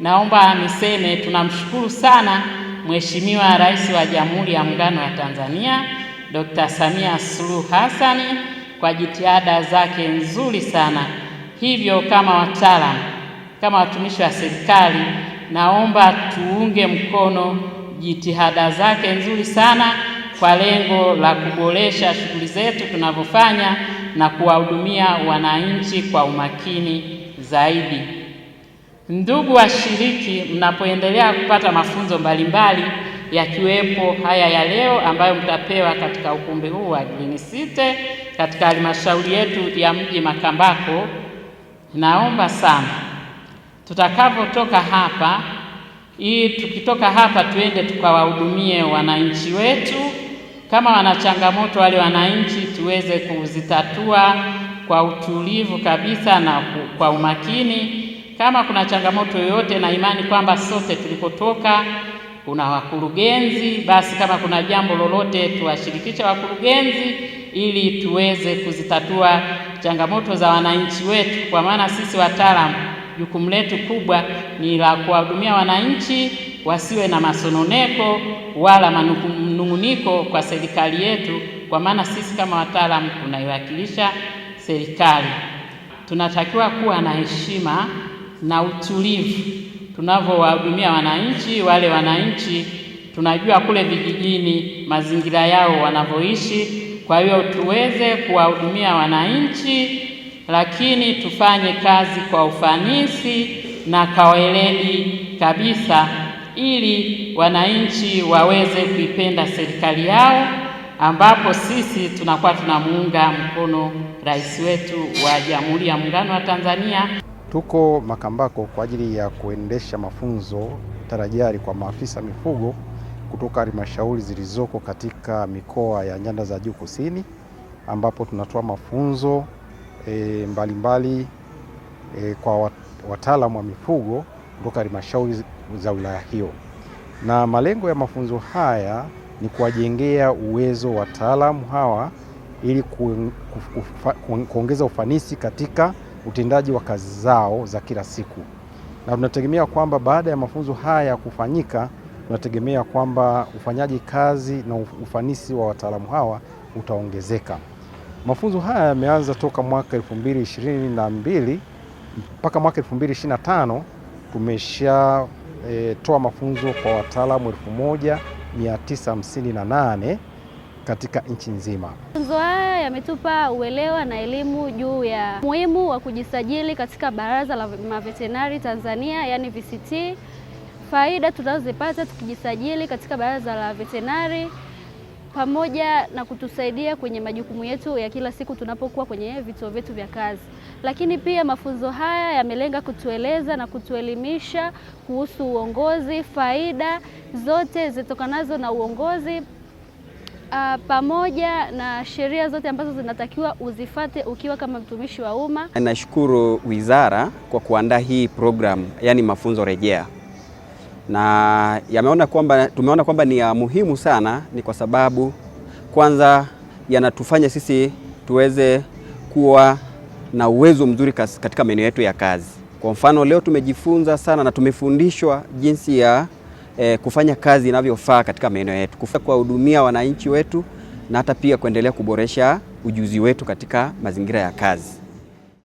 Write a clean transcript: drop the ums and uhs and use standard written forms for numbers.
naomba niseme tunamshukuru sana Mheshimiwa Rais wa Jamhuri ya Muungano wa Tanzania Dr. Samia Suluhu Hassan kwa jitihada zake nzuri sana. Hivyo kama wataalamu, kama watumishi wa serikali, naomba tuunge mkono jitihada zake nzuri sana kwa lengo la kuboresha shughuli zetu tunavyofanya na kuwahudumia wananchi kwa umakini zaidi. Ndugu washiriki, mnapoendelea kupata mafunzo mbalimbali yakiwepo haya ya leo ambayo mtapewa katika ukumbi huu wa Green City katika halmashauri yetu ya mji Makambako, naomba sana tutakapotoka hapa, tukitoka hapa tuende tukawahudumie wananchi wetu. Kama wana changamoto wale wananchi tuweze kuzitatua kwa utulivu kabisa na kwa umakini. Kama kuna changamoto yoyote, na imani kwamba sote tulipotoka kuna wakurugenzi, basi kama kuna jambo lolote tuwashirikishe wakurugenzi ili tuweze kuzitatua changamoto za wananchi wetu, kwa maana sisi wataalamu jukumu letu kubwa ni la kuwahudumia wananchi wasiwe na masononeko wala manunguniko kwa serikali yetu, kwa maana sisi kama wataalamu tunaiwakilisha serikali. Tunatakiwa kuwa na heshima na utulivu tunavyowahudumia wananchi. Wale wananchi tunajua kule vijijini mazingira yao wanavyoishi, kwa hiyo tuweze kuwahudumia wananchi, lakini tufanye kazi kwa ufanisi na kwa weledi kabisa, ili wananchi waweze kuipenda serikali yao, ambapo sisi tunakuwa tunamuunga mkono rais wetu wa Jamhuri ya Muungano wa Tanzania. Tuko Makambako kwa ajili ya kuendesha mafunzo tarajari kwa maafisa mifugo kutoka halmashauri zilizoko katika mikoa ya Nyanda za Juu Kusini, ambapo tunatoa mafunzo mbalimbali kwa wataalamu wa mifugo kutoka halmashauri za wilaya hiyo. Na malengo ya mafunzo haya ni kuwajengea uwezo wataalamu hawa ili kuongeza ufanisi katika utendaji wa kazi zao za kila siku. Na tunategemea kwamba baada ya mafunzo haya kufanyika, tunategemea kwamba ufanyaji kazi na ufanisi wa wataalamu hawa utaongezeka. Mafunzo haya yameanza toka mwaka 2022 mpaka mwaka 2025. Tumeshatoa mafunzo kwa wataalamu 1958 katika nchi nzima. Mafunzo haya yametupa uelewa na elimu juu ya muhimu wa kujisajili katika Baraza la Maveterinari Tanzania, yani VCT, faida tunazozipata tukijisajili katika Baraza la Veterinari, pamoja na kutusaidia kwenye majukumu yetu ya kila siku tunapokuwa kwenye vituo vyetu vya kazi. Lakini pia mafunzo haya yamelenga kutueleza na kutuelimisha kuhusu uongozi, faida zote zitokanazo na uongozi, pamoja na sheria zote ambazo zinatakiwa uzifate ukiwa kama mtumishi wa umma. Nashukuru wizara kwa kuandaa hii program, yani mafunzo rejea, na tumeona kwamba ni ya muhimu sana. Ni kwa sababu kwanza yanatufanya sisi tuweze kuwa na uwezo mzuri katika maeneo yetu ya kazi. Kwa mfano leo tumejifunza sana na tumefundishwa jinsi ya kufanya kazi inavyofaa katika maeneo yetu, kuwahudumia wananchi wetu na hata pia kuendelea kuboresha ujuzi wetu katika mazingira ya kazi.